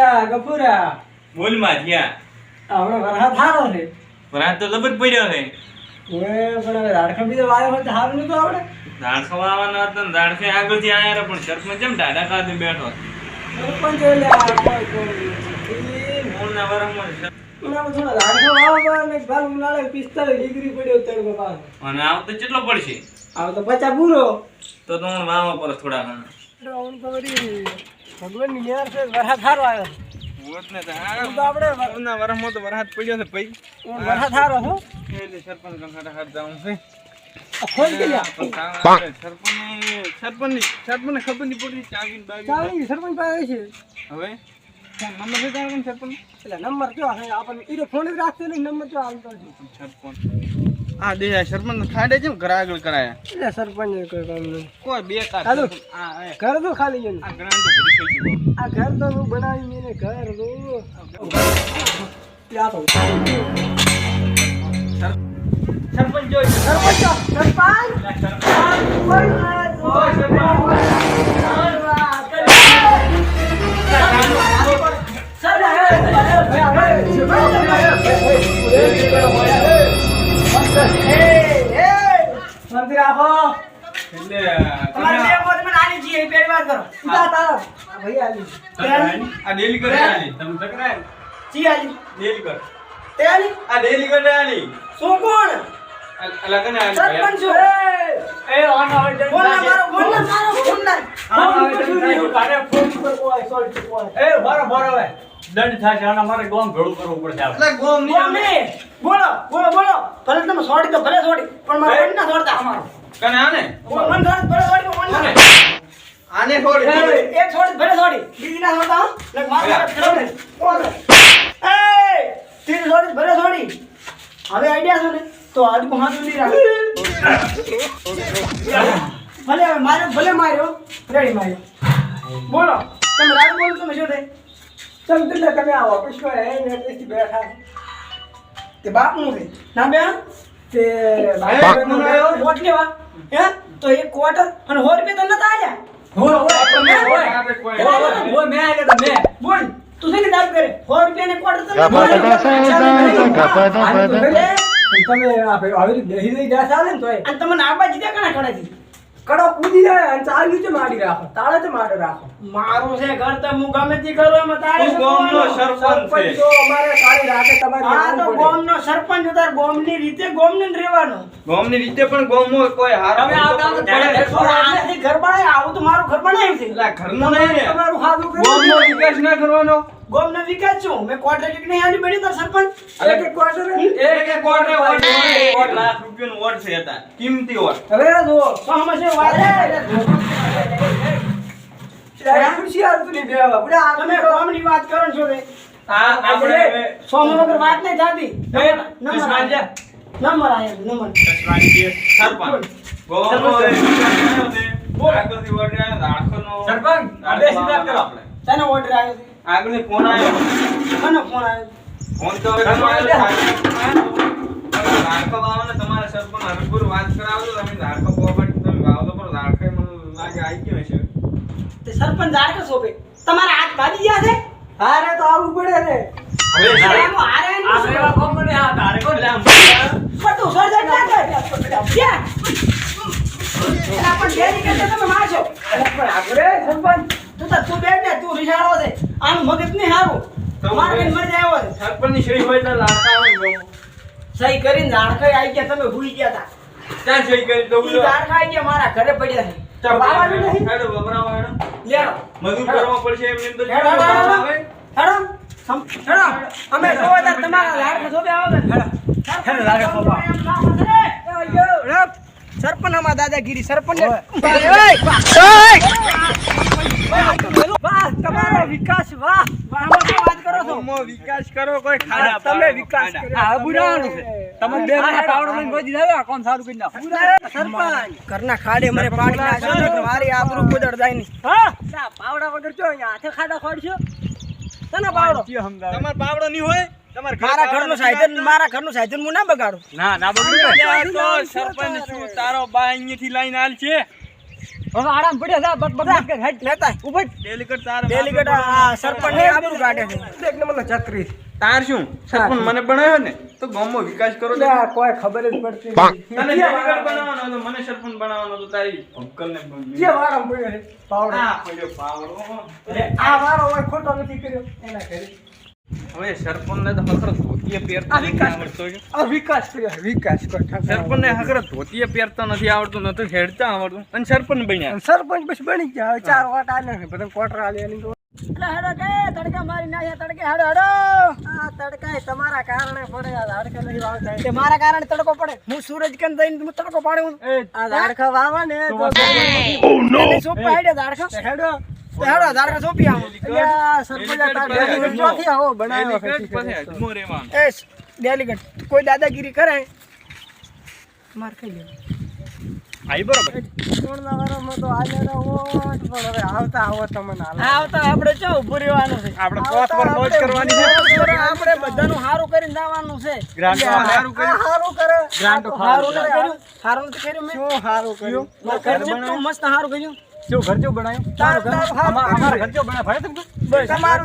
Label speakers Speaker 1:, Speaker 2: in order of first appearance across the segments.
Speaker 1: અલ્યા ગફુરા
Speaker 2: બોલ માથિયા.
Speaker 1: આવડો વરસાદ સારો છે.
Speaker 2: વરસાદ તો જબર પડ્યો છે.
Speaker 1: ઓએ પણ હવે ઝાડખા બીજો વાયો હોય તો સારું નતું આવડે.
Speaker 2: ઝાડખો વાવવાનો હતો ને ઝાડખે આગળથી આયા રે પણ સરપંચ કેમ ઢાઢા ખાતે બેઠો.
Speaker 1: સરપંચ અલ્યા કોઈ
Speaker 2: મૂળના વરસમાં
Speaker 1: ઉનાળો થોડો ઝાડખા વાવવા ને ગાલ ઉનાળે 45 ડિગ્રી પડ્યો તડકો પાછો.
Speaker 2: અને આવ તો કેટલો પડશે?
Speaker 1: આવ તો 50 પૂરો.
Speaker 2: તો હું વાવવા પર થોડા ઘણા.
Speaker 1: ડ્રોન કવરી ભગવાનની મહેર છે વરસાદ સારો આવ્યો.
Speaker 2: વોટને તો
Speaker 1: આપણે
Speaker 2: ઉના વરસમાં તો વરસાદ પડ્યો છે ભાઈ.
Speaker 1: વરસાદ સારો હો.
Speaker 2: એટલે સરપંચ કંકાટા હાથ જાઉં છે.
Speaker 1: ખોલ ગયા.
Speaker 2: સરપંચને ખબર નહીં પડી ચાવીને બાવી.
Speaker 1: ચાલી સરપંચ પાસે છે.
Speaker 2: હવે નંબર છે તારો સરપંચ?
Speaker 1: એટલે નંબર કયો છે આપણને ઈરો ફોન જ રાખતો નહીં નંબર કયો હાલતો છે.
Speaker 2: સરપંચ આ દે સરપંચ ખાડે છે ઘર આગળ કરાયા.
Speaker 1: એટલે સરપંચ કોઈ કામ નહીં.
Speaker 2: કોઈ બે કાર
Speaker 1: હાલો.
Speaker 2: આ
Speaker 1: ઘર તો ખાલી છે ને.
Speaker 2: આ ગ્રાન્ડ તો બધી થઈ ગયું.
Speaker 1: આ ઘર તો હું બનાવી મેને ઘર તો ત્યાં તો
Speaker 2: સરપંચ જોઈ
Speaker 1: સરપંચ
Speaker 2: આ ડેલી કરે આલી તમે ટકરાય ડેલી કર આ ડેલી કરે આલી
Speaker 1: શું કોણ
Speaker 2: અલગ ને આલી
Speaker 1: સરપંચ એ ઓન આવે બોલ મારો ફોન ના એ બરો હવે દંડ થાય છે આના મારે ગોમ ભેળું કરવું પડશે
Speaker 2: એટલે ગોમ ની
Speaker 1: બોલો ભલે તમે છોડી તો ભલે છોડી પણ મારે ના છોડતા અમારો
Speaker 2: કને આને
Speaker 1: મન છોડ ભલે છોડી મન
Speaker 2: આને છોડી
Speaker 1: એક છોડી ભલે છોડી બીજી ના છોડતા લે મારે ફેરવને બોલ એ તીન છોડી ભલે છોડી હવે આઈડિયા છે ને તો આદકો હાથ નહીં રાખે ભલે ભલે માર્યો રેડી માર્યો બોલો તમે રાગ બોલો તમે શું થાય સમજે તમે આવો પુષ્પા હે ને એટલે બેઠા તે બાપ નું છે ના બે તે બાપ નું વોટ લેવા હે તો એક ક્વાર્ટર અને 100 રૂપિયા તો નતા આલ્યા હો મે આલ્યા તો મે બોલ તું છે કે દાબ કરે 100 રૂપિયા ને ક્વાર્ટર તો તમે આપે આવી દહી દઈ જા ચાલે ને તોય અને તમને આબા જીતા કણા કડાથી કડો કૂદી જાય અને ચાલ્યું છે મારી રાખો તાળે છે મારે રાખો મારું છે ઘર તો હું ગમે તે કરું એમાં તાળે
Speaker 2: ગોમનો સરપંચ છે
Speaker 1: તો અમારે તાળી રાખે તમારી આ તો ગોમનો સરપંચ ઉતાર ગોમની રીતે ગોમને જ રહેવાનો
Speaker 2: ગોમની રીતે પણ ગોમો કોઈ હારો
Speaker 1: તમે આવતા ઘર બનાય આવું તો મારું ઘર બનાવ્યું છે
Speaker 2: એટલે ઘરનું નહીં ને
Speaker 1: તમારું હાદું
Speaker 2: ગોમનો વિકાસ ના કરવાનો
Speaker 1: ગોમનો વિકાસ છું મે ક્વાર્ટર એક નહીં આલી પડી તાર સરપંચ એક ક્વાર્ટર
Speaker 2: એક ક્વાર્ટર વોટ 1 લાખ રૂપિયાનો વોટ છે હતા કિંમતી વોટ
Speaker 1: હવે જો સમજે વારે ખુશી આવતી બેવા બડા તમે ગોમની વાત કરો છો રે
Speaker 2: આ આપણે
Speaker 1: સોમો વગર વાત નહીં થાતી નંબર આયા
Speaker 2: સરપંચ ગોમનો બોલ આગળથી વોટ આવ્યો રાખનો સરપંચ આદેશ વાત કરો આપણે
Speaker 1: તને ઓર્ડર આવ્યો છે
Speaker 2: આગળથી ફોન આવ્યો
Speaker 1: કોનો ફોન આવ્યો
Speaker 2: ફોન તો હવે તમારે ધારકો વાવને તમારે સરપંચ હરપુર વાત કરાવજો તમે ધારકો પોપટ તમે વાવલો પર ધારકે મને લાગે આવી ગયો છે
Speaker 1: તે સરપંચ ધારકો સોપે તમારા હાથ ભાગી ગયા છે હારે તો આવું પડે ને
Speaker 2: હવે
Speaker 1: હારે એવા કોમ મને આ ધારકો લામ પટુ સરજા ના કર ક્યાં પણ ડેરી કે તમે મારશો પણ આગળ સરપંચ તું બેઠ ને તું રિસાળો છે આનું મગજ નહીં હારું માર કે મર જાય હોય
Speaker 2: સરપંચની સહી હોય તો લાડકા આવે ગો
Speaker 1: સહી કરીને ઝાડખાઈ આવી ગયા તમે ભૂલી ગયા હતા
Speaker 2: ક્યાં સહી કરી દઉં
Speaker 1: ઈ ઝાડખાઈ ગયા મારા ઘરે પડ્યા છે વાવાનું નહીં
Speaker 2: હેડો બબરાવો હેડો
Speaker 1: લેડો
Speaker 2: મજૂર કરવા પડશે એમની અંદર
Speaker 1: હેડો અમે જોવા તમારા લાડકા સોબે આવો ને હેડો લાડકા સોબા સરપંચ અમાર દાદાગીરી સરપંચ વાહ તમારો વિકાસ વાહ વાત કરો છો
Speaker 2: વિકાસ કરો કોઈ ખાડા
Speaker 1: તમે વિકાસ કર્યો
Speaker 3: આ બુરાવાનું છે તમે બે મારા પાવડો લઈને ગોજી લાવ્યા કોણ સારું કરી નાખો
Speaker 1: સરપંચ ઘરના ખાડે મને પાડી નાખ્યો મારી આબરૂ કુદર જાય ની હા પાવડા વગર જો અહીંયા હાથે ખાડા ખોડશો તને પાવડો
Speaker 2: તમાર પાવડો નહીં હોય
Speaker 1: મારા ઘરનું સાધન હું ના બગાડું
Speaker 3: ના બગડ્યું
Speaker 2: તો સરપંચ શું તારો બા અહીંયાથી લઈને આલ છે
Speaker 3: હવે આરામ પડ્યો જા બક બક કે હેડ
Speaker 1: લેતા
Speaker 3: ઉભો
Speaker 2: ડેલીગેટ તારે
Speaker 1: ડેલીગેટ આ સરપંચ ને આબરૂ કાઢે છે એક નંબરનો ચક્રી
Speaker 2: તાર શું સરપંચ મને બનાવ્યો ને તો ગામમાં વિકાસ કરો
Speaker 1: લે કોઈ ખબર જ પડતી નથી
Speaker 2: તને ડેલીગેટ બનાવવાનો હતો મને સરપંચ બનાવવાનો હતો તારી ભંકલ ને
Speaker 1: જે વારો પડ્યો છે પાવડો
Speaker 2: આ પડ્યો પાવડો
Speaker 1: આ વારો હોય ખોટો નથી કર્યો એના ઘરે
Speaker 2: હવે સરપંચ ને તો હકર ધોતીએ પહેરતા
Speaker 1: આ વિકાસ
Speaker 2: નથી આવડતો
Speaker 1: આ વિકાસ કર્યો છે, વિકાસ કોઈ
Speaker 2: સરપંચ ને હકર ધોતીએ પહેરતા નથી આવડતું નતું હેડતા આવડતું અને સરપંચ બન્યા
Speaker 1: સરપંચ બસ બની ગયા હવે 4 વાટ આલે છે બધા કોટર આલે એની તો
Speaker 4: હેડો કે તડકા મારી નાખ્યા તડકે હેડો હેડો
Speaker 1: આ તડકા તમારા કારણે પડે આ ઝાડકા નહીં વાવતા
Speaker 4: તે મારા કારણે તડકો પડે હું સૂરજ કેમ દઈને હું તડકો પાડું
Speaker 1: આ ઝાડકા વાવા ને તો
Speaker 4: એને સોપ પાડે ઝાડખા
Speaker 1: હેડો
Speaker 4: હેડો ઝાડખા સોપી આવો
Speaker 1: અલ્યા સરપંચ આ તારે ચોથી આવો બનાવ્યો
Speaker 2: ડેલીગેટ પછી અજમો રહેવાનું
Speaker 4: એ ડેલીગેટ કોઈ દાદાગીરી કરે માર ખાઈ લે
Speaker 2: આઈ બરોબર
Speaker 1: કોણના વારામાં તો આલે વોટ પણ હવે આવતા આવો તમને હાલ
Speaker 4: આવતા આપણે ચો ઉભું રહેવાનું છે
Speaker 2: આપણે પોત પર મોજ કરવાની છે
Speaker 4: આપણે બધાનું હારું કરીને જવાનું છે
Speaker 2: ગ્રાન્ટ સારું કર્યું
Speaker 1: હારું કરે
Speaker 4: હારું નથી કર્યું હારું નથી કર્યું મેં
Speaker 1: શું હારું કર્યું
Speaker 4: ઘર જેટલું મસ્ત હારું કર્યું
Speaker 3: શું ઘર જો બનાવ્યું
Speaker 1: તારું ઘર
Speaker 3: અમારા ઘર જો બનાવ ભાઈ તમે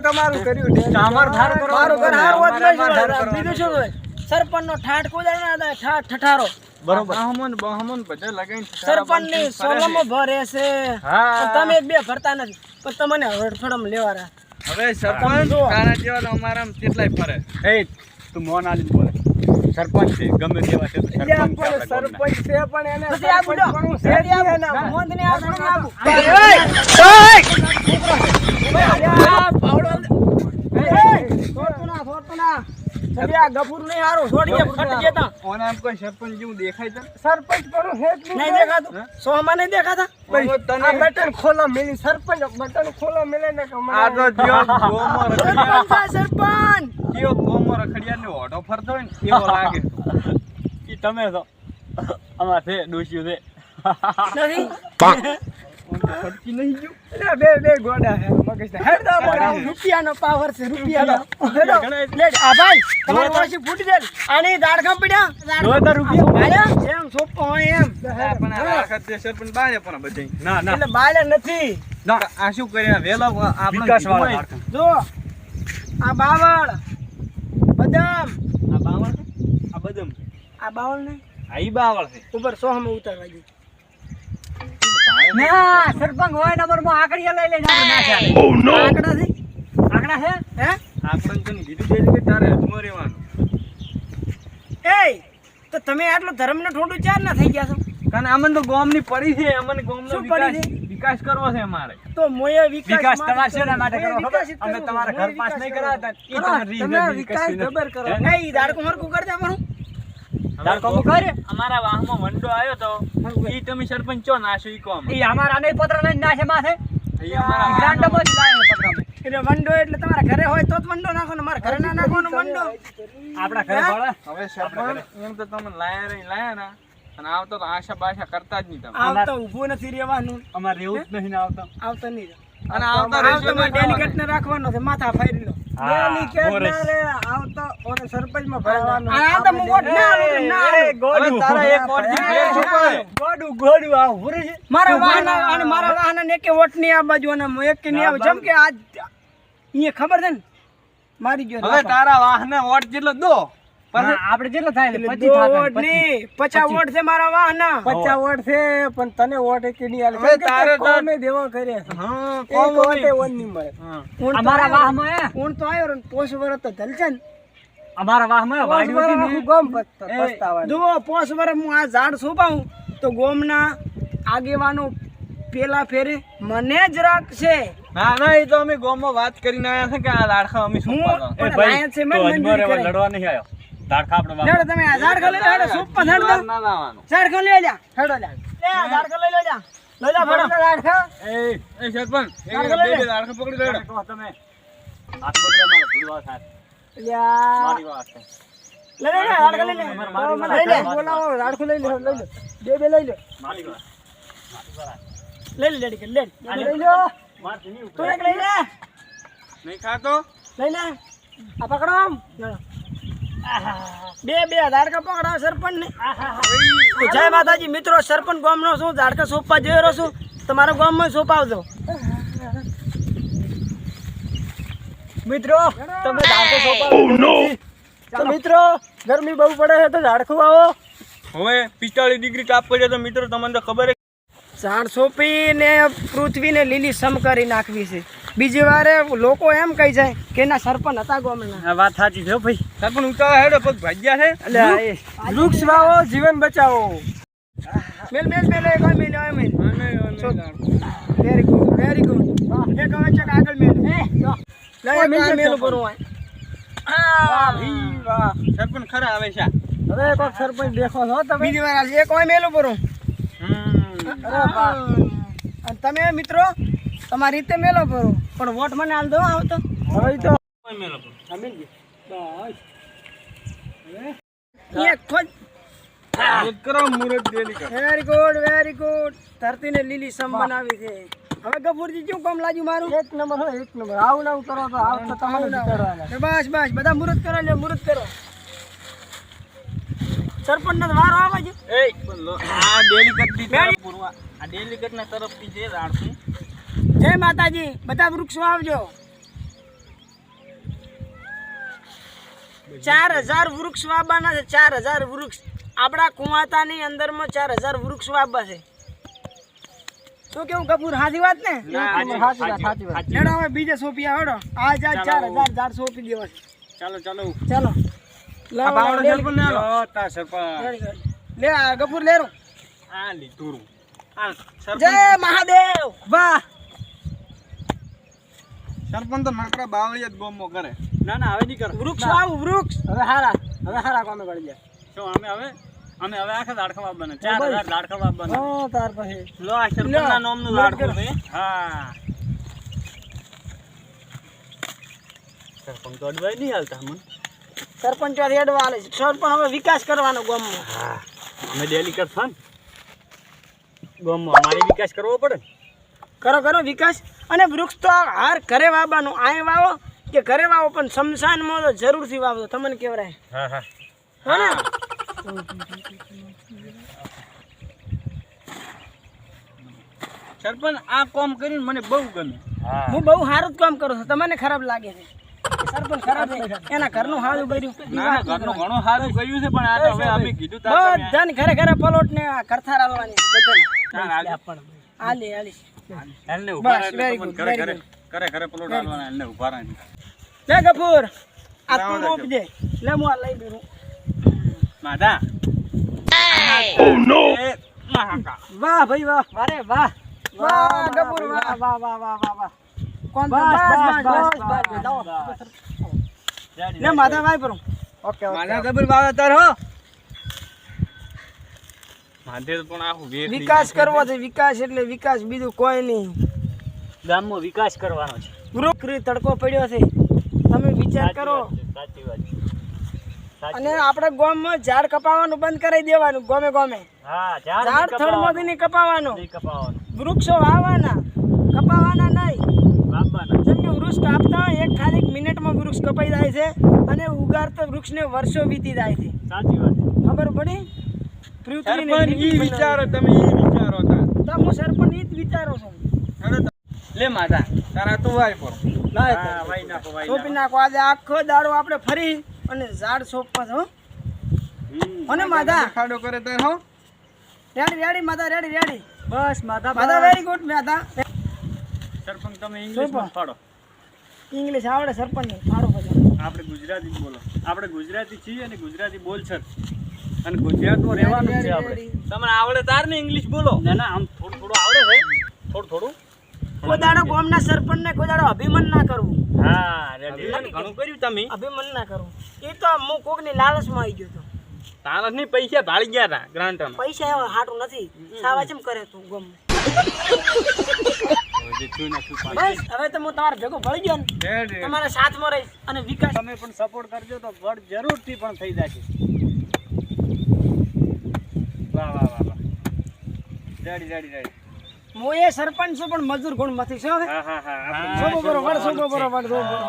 Speaker 1: તમારું કર્યું
Speaker 3: અમારું ધાર કરો
Speaker 4: મારું ઘર હારું હોત નહીં જોડે. બીજું શું હોય સરપંચનો ઠાઠ કુદાડના હતા ઠાઠ ઠઠારો
Speaker 3: બરોબર
Speaker 2: બહમન બધા લગાઈને
Speaker 4: સરપંચની સોલમો ભરે છે
Speaker 3: હા.
Speaker 4: પણ તમે બે ભરતા નથી પણ તમને હડફડમ લેવા રહ્યા
Speaker 2: હવે સરપંચ તારા જેવા તો અમારા કેટલાય ફરે
Speaker 3: એ તું મોન આલી બોલે સરપંચ છે ગમે તેવા છે તો સરપંચ છે આપણા ગામના.
Speaker 1: સરપંચ છે પણ એને
Speaker 4: પછી આ બુડો
Speaker 1: સરપંચ
Speaker 4: શેરી આવો
Speaker 1: એના
Speaker 4: મોંધની આ ઘણું આવું આ ગફુર નહીં હારું છોડીએ ફટ જતા
Speaker 2: ઓને આમ કોઈ સરપંચ જેવું દેખાય છે
Speaker 1: સરપંચ પણ હે જ
Speaker 4: નહીં દેખાતું સોમાં નહીં દેખાતા
Speaker 1: આ બટન ખોલો મિલી સરપંચ બટન ખોલો મિલે ને
Speaker 2: આ તો જીઓ ગોમો રખડિયા
Speaker 4: સરપંચ છે, સરપંચ
Speaker 2: જીઓ ગોમો રખડિયા ને ઓઢો ફરતો હોય ને એવો લાગે
Speaker 3: ઈ તમે છો અમાર છે ડોશીઓ છે
Speaker 4: નથી
Speaker 2: ફરકી નહીં ગયું
Speaker 1: એટલે બે ગોડા હે મગજ હેડ દો
Speaker 4: રૂપિયાનો પાવર છે રૂપિયાનો હેડો લેટ આ ભાઈ તમારી વાસી ફૂટી જાય આની દાડ ખમ પડ્યા
Speaker 3: જોતા રૂપિયા
Speaker 4: ભાઈ એમ સોપો હોય એમ
Speaker 2: પણ આ વખતે સરપંચ બાળે પણ બધે
Speaker 3: ના ના
Speaker 4: એટલે બાલે નથી
Speaker 3: ના
Speaker 2: આ શું કર્યા વેલા આપણે
Speaker 3: વિકાસ વાળા ધારકા.
Speaker 4: જો આ બાવળ બદામ
Speaker 2: આ બાવળ છે? આ બદામ છે.
Speaker 4: આ બાવળ ને
Speaker 2: આ ઈ બાવળ છે
Speaker 4: ઉપર સોહમાં ઉતારવા દે
Speaker 3: ના સરપંચ હોય નંબર માં આકડીયા લઈ લઈને આપણે ના ચાલે
Speaker 4: આંકડા છે
Speaker 3: આકડા છે
Speaker 4: હે
Speaker 2: આપણે તને કીધું છે કે તારે અજમો રહેવાનું
Speaker 4: એ તો તમે આટલું ધર્મને ઠોંડું ચાર ના થઈ ગયા છો
Speaker 2: કારણ અમને તો ગામની પડી છે અમને ગામનો
Speaker 4: શું પડી
Speaker 2: વિકાસ
Speaker 4: છે?
Speaker 2: વિકાસ કરવો છે અમારે
Speaker 4: તો મોયે
Speaker 3: વિકાસ
Speaker 4: માટે
Speaker 3: તમારે શેના માટે
Speaker 4: મોયે
Speaker 3: કરવો
Speaker 4: વિકાસ જ
Speaker 3: ખબર અમે
Speaker 4: કરવો.
Speaker 3: તમારા
Speaker 4: મોયે
Speaker 3: ઘર પાસ
Speaker 4: વિકાસ
Speaker 3: નહીં
Speaker 4: કરવો.
Speaker 3: કરાવતા ઈ
Speaker 4: કરો,
Speaker 3: તમે
Speaker 1: તમે
Speaker 3: રીઝન
Speaker 1: વિકાસ જબર કરો.
Speaker 4: એ ઈ દાડકો હરકું કરી દે મારું
Speaker 3: ધારકો કરે
Speaker 2: અમારા વાહમાં વંડો આવ્યો તો ઈ તમે સરપંચ ચો નાખ્યો ઈ કોમ
Speaker 3: ઈ અમારા ને પત્ર લઈને નાખે માથે
Speaker 2: ઈ અમારા
Speaker 3: ગ્રાન્ડ માં જ લાવે પત્ર અમે.
Speaker 4: એટલે વંડો એટલે તમારા ઘરે હોય તો જ વંડો નાખો ને મારા ઘરે ના નાખવાનો વંડો
Speaker 3: આપણા ઘરે ભળે
Speaker 2: હવે સરપંચ એમ તો તમે લાયા ના અને આવતો તો આશા બાશા કરતા જ નહીં તમે
Speaker 4: આવતો ઊભું નથી રહેવાનું
Speaker 3: અમારે રહેવું જ નહીં ને આવતા
Speaker 4: આવતો નહીં
Speaker 2: અને આવતા
Speaker 4: આવતો માં ડેલિકેટ ને રાખવાનો છે માથા ફાડી લો
Speaker 1: ડેલીકેટ ના રે આવતો ઓને સરપંચમાં ભરવાનું
Speaker 4: આ તો હું વોટ ના આલું, ના આલું.
Speaker 2: હવે તારા એક વોટથી ફેર શું કરે?
Speaker 3: ગોડું આવું ભરે છે
Speaker 4: મારા વાહના અને મારા વાહના ને એકે વોટ નહીં આ બાજુ અને એક કે નહીં આવે જેમ કે આજ અહીંયા ખબર છે ને મારી ગયો
Speaker 2: હવે તારા વાહને વોટ જેટલો દો
Speaker 3: ના, આપણે જેટલો થાય
Speaker 4: એટલે
Speaker 3: એટલે 25
Speaker 4: દો
Speaker 3: થાય
Speaker 4: વોટ નહીં 50 વોટ છે મારા વાહના
Speaker 1: 50 વોટ છે પણ તને વોટ એક નહીં આલે
Speaker 2: હવે તારે તો-
Speaker 1: કોમે દેવો કરે
Speaker 2: હા
Speaker 1: એક
Speaker 2: કોમ
Speaker 1: વોટે વન નહીં મળે
Speaker 2: હા
Speaker 4: ઊંટ તો
Speaker 3: અમારા
Speaker 4: આવ્યો.
Speaker 3: વાહમાં હે
Speaker 4: ઊંટ તો આવ્યો ને પોસ વરસ તો ધલશે ને
Speaker 3: અમારા વાહમાં વાડ્યું હતી ને
Speaker 1: ગમ પસ્તાવાનું
Speaker 4: જુઓ પોસ વરસ હું આ ઝાડ સોંપાવું તો ગોમના આગેવાનો પેલા ફેરે મને જ રાખશે
Speaker 2: ના ના એ તો અમે ગામમાં વાત કરીને આવ્યા છે કે આ લાડખા અમે શું
Speaker 4: હું
Speaker 2: પાડવા?
Speaker 4: પણ
Speaker 3: ભાઈ,
Speaker 4: લાયન છે
Speaker 3: તો
Speaker 4: મેં
Speaker 3: અજમર
Speaker 4: મંજૂરી
Speaker 3: હવે
Speaker 4: કરી
Speaker 3: લડવા નહીં આવ્યો ધારકા આપણે વાહમાં.
Speaker 4: હેડો તમે આ ઝાડ ખા લઈ લો હેડો સોંપા ઝાડ
Speaker 2: વાર
Speaker 4: દો
Speaker 2: ના લાવવાનું
Speaker 4: ઝાડ ખા લઈ જા હેડો જા લે આ ઝાડ ખા લઈ લો જા લઈ લો ફડો
Speaker 2: એ સરપંચ એક
Speaker 4: લાડકા લઈ લે.
Speaker 2: બે લાડકા પકડી લેડો
Speaker 3: કહો તમે હાથ પકડે મારો ભૂલવા થાય મારી વાત છે
Speaker 4: લઈ લે ઝાડ ખા લઈ લે લઈ લે
Speaker 1: બોલાવો રાડખું લઈ લે બે લઈ લે
Speaker 3: મારી વાત
Speaker 4: લઈ લે ડેડી કે લે
Speaker 1: લઈ લો
Speaker 3: મારથી નહીં
Speaker 4: તું એક લઈ લે
Speaker 2: નહીં ખાતો
Speaker 4: લઈ લે આ પકડો આમ બે ઝાડકા પકડાવ સરપંચ ને જય માતાજી મિત્રો સરપંચ ગામનો છું ઝાડકા સોંપવા જઈ રહ્યો છું તમારા ગામમાં સોંપાવજો. મિત્રો તમે ઝાડખો સોંપાવો. તો મિત્રો ગરમી બહુ પડે છે તો ઝાડખું આવો.
Speaker 3: હવે 45 ડિગ્રી તાપ પડે તો મિત્રો તમને તો ખબર
Speaker 4: ઝાડ સોંપીને પૃથ્વીને લીલી સમ કરી નાખવી છે. બીજી વારે લોકો એમ કહી જાય કે એના સરપંચ હતા ગામના.
Speaker 3: આ વાત સાચી છે ભાઈ. સરપંચ ઉતાવળ હેડો પગ ભાગ્યા છે.
Speaker 4: એટલે વૃક્ષ વાવો, જીવન બચાવો. મેલ મેલ મેલ એક મેલ મેલ વેરી ગુડ વેરી ગુડ. એક હવે ચક આગળ મેલ લે એક મેલ ઉપર હોય. વાહ ભઈ વાહ.
Speaker 3: સરપંચ ખરા આવે છે.
Speaker 4: હવે કોક સરપંચ દેખો છો તમે. બીજી વાર આજે એક હોય મેલ ઉપર હું. અરે વાહ. અને તમે મિત્રો તમારી રીતે મેલો કરો પણ વોટ મને આલ દો. આવતો હવે તો
Speaker 3: મેલો
Speaker 4: જમીન બસ એક ખોજ.
Speaker 3: કરો મુરત દેલી કર.
Speaker 4: Very good very good. ધરતીને લીલી સમ બનાવી છે. હવે ગફુરજી કેવું કામ લાગ્યું મારું? એક નંબર હો એક નંબર. આવું ના કરો તો આવ તો તમારે જીતાડવાના. બસ બસ બધા મુરત કરો લે મુરત કરો. સરપંચનો વારો આવે છે.
Speaker 3: એ આ ડેલિકેટની તરફ પૂરવા. આ ડેલિકેટના તરફથી જે રાડશું.
Speaker 4: જય માતાજી. બધા વૃક્ષો આવજો. 4000 વૃક્ષ વાવવાના છે. 4000 વૃક્ષ આપણા કુવાતાની અંદરમાં 4000 વૃક્ષ વાવવા છે. શું કેવું કપૂર? સાચી વાત ને? લેડો હવે બીજે સોંપી આવડો. આ 4000 ઝાડ સોંપી દેવા છે.
Speaker 3: ચાલો ચાલો
Speaker 4: ચાલો
Speaker 3: આ બાવળો સરપંચ ને આલો. તા સરપંચ
Speaker 4: લે આ ગફુર લેરો.
Speaker 3: આ લીધું. આ સરપંચ
Speaker 4: જય મહાદેવ. વાહ.
Speaker 3: સરપંચ તો નકરા બાવળિયા જ ગોમો કરે. ના ના હવે નહીં કરે.
Speaker 4: વૃક્ષ વાવ વૃક્ષ. હવે હારા કામે કરી જાય.
Speaker 3: શું અમે હવે આખા ઝાડખા વાવવાના. 4000 ઝાડખા વાવવાના.
Speaker 4: હો તાર પછી
Speaker 3: લો આ સરપંચના નામનું ઝાડખું છે. હા સરપંચ તો અડવાય નહીં હાલતા મને.
Speaker 4: સરપંચ રેડવા આલે છે. સરપંચ હવે વિકાસ કરવાનો ગામમાં.
Speaker 3: હા અમે ડેલી કરતા ને ગામમાં અમારે વિકાસ કરવો પડે.
Speaker 4: કરો કરો વિકાસ. અને વૃક્ષ તો હાર ઘરે વાવવાનું. આય વાવો કે ઘરે વાવો પણ શમશાનમાં તો જરૂરથી વાવજો. તમને કેવરાય
Speaker 3: હા હા
Speaker 4: હો ને?
Speaker 3: સરપંચ આ કામ કરીને મને બહુ ગમે.
Speaker 4: હું બહુ સારું જ કામ કરું છું. તમને ખરાબ લાગે છે? સરપંચ ખરાબ છે. એના ઘરનું હારું કર્યું.
Speaker 3: ના ઘરનું ઘણું સારું કર્યું છે પણ આ તો હવે અમે કીધું તા
Speaker 4: બધાને ઘરે ઘરે પલોટ ને કરથાર આલવાની બધાને. આલી આલી.
Speaker 3: એલને ઉભા
Speaker 4: બસ,
Speaker 3: રહે
Speaker 4: very
Speaker 3: એટલે
Speaker 4: good,
Speaker 3: ઘરે
Speaker 4: very
Speaker 3: ઘરે
Speaker 4: good.
Speaker 3: ઘરે ઘરે પલોટ આલવાના એલને ઉભા રહે.
Speaker 4: લે ગફુર આ તું રોપ દે. લે હું આ લઈ બેરું.
Speaker 3: માદા
Speaker 4: વાહ ભાઈ વાહ. અરે વાહ વાહ ગફુર વાહ વાહ વાહ વાહ વાહ વાહ. કોણ બસ લે માથા ભાઈ પર. ઓકે
Speaker 3: માદા જબર વાવેતર હો. માદે પણ આખું વેખ
Speaker 4: વિકાસ કરવો છે. વિકાસ એટલે વિકાસ, બીજું કોઈ નહીં.
Speaker 3: ગામમાં વિકાસ કરવાનો છે.
Speaker 4: વૃક્ષ તડકો પડ્યો છે. તમે વિચાર કરો.
Speaker 3: સાચી વાત.
Speaker 4: અને આપણે ગામમાં ઝાડ કપાવવાનું બંધ કરી દેવાનું. ગમે ગમે
Speaker 3: હા
Speaker 4: ઝાડ થડમાંથી નહીં કપાવવાનું.
Speaker 3: કપાવવાનું.
Speaker 4: વૃક્ષો વાવવાના, કપાવવાના નહીં.
Speaker 3: બાબાના
Speaker 4: જેમ કે વૃક્ષ કાપતા હોય એક ખાલી મિનિટમાં વૃક્ષ કપાઈ જાય છે અને ઉગાડતા વૃક્ષને વર્ષો વીતી જાય છે.
Speaker 3: સાચી વાત.
Speaker 4: ખબર પડી? પૃથ્વીને
Speaker 3: સરપંચ
Speaker 4: લીલી
Speaker 3: ઈ વિચારો તમે ઈ વિચારો તા.
Speaker 4: તો હું સરપંચ ઈ જ વિચારો છું.
Speaker 3: લે માદા તારા તો વાય પર.
Speaker 4: લાય
Speaker 3: હા વાય નાખો વાય
Speaker 4: સોંપી નાખો. આજે આખો દાડો આપણે ફરી અને ઝાડ સોંપવા છે. હો અને માધા
Speaker 3: ખાડો કરે તાર હો.
Speaker 4: રેડી રેડી માધા રેડી રેડી.
Speaker 3: બસ માદા
Speaker 4: માધા વેરી ગુડ. માધા
Speaker 3: સરપંચ તમે ઇંગ્લિશમાં પાડો.
Speaker 4: ઇંગ્લિશ આવડે સરપંચ પાડો પછી.
Speaker 3: આપણે ગુજરાતી જ બોલો. આપણે ગુજરાતી છીએ અને ગુજરાતી બોલશે અને ગુજરાતમાં રહેવાનું છે આપણે. તમને આવડે તાર ને ઇંગ્લિશ બોલો. ના ના આમ થોડું થોડું આવડે છે. થોડું
Speaker 4: કોઈ દાડો ગામના સરપંચને કોઈ દાડો અભિમાન ના કરવું.
Speaker 3: હા રેડી ઘણું કર્યું તમે.
Speaker 4: અભિમાન ના કરવું. એ તો હું કોકની લાલચમાં આવી ગયો હતો.
Speaker 3: તારા નહીં પૈસા ભાળી ગયા હતા ગ્રાન્ટમાં.
Speaker 4: પૈસા એવા હાટું નથી. સાવા ચમ કરે તું ગમ. બસ હવે તો હું તમારા ભેગો ભળી ગયો ને તમારા સાથમાં રહીશ અને વિકાસ.
Speaker 3: તમે પણ સપોર્ટ કરજો તો વડ જરૂરથી પણ થઈ જશે. વાહ વાહ વાહ વાહ. રેડી.
Speaker 4: હું એ સરપંચ છું પણ મજૂર ગુણ માંથી છે. હવે
Speaker 3: હા આપણે
Speaker 4: સોબો બરોબર સોબો બરોબર.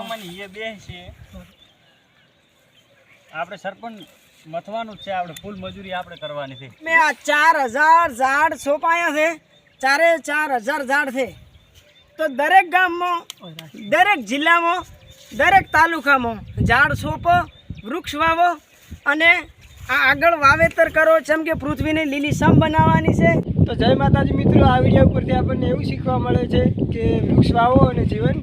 Speaker 3: મને એ બે છે. આપણે સરપંચ મથવાનું જ છે. આપણે ફૂલ મજૂરી આપણે કરવાની છે.
Speaker 4: મેં આ 4000 ઝાડ સોંપાયા છે. ચારે 4000 ઝાડ છે. તો દરેક ગામમાં, દરેક જિલ્લામાં, દરેક તાલુકામાં ઝાડ સોંપો, વૃક્ષ વાવો અને આ આગળ વાવેતર કરો, જેમ કે પૃથ્વીને લીલીછમ બનાવવાની છે. તો જય માતાજી મિત્રો, આ વિડીયો ઉપરથી આપણને એવું શીખવા મળે છે કે વૃક્ષ વાવો અને જીવન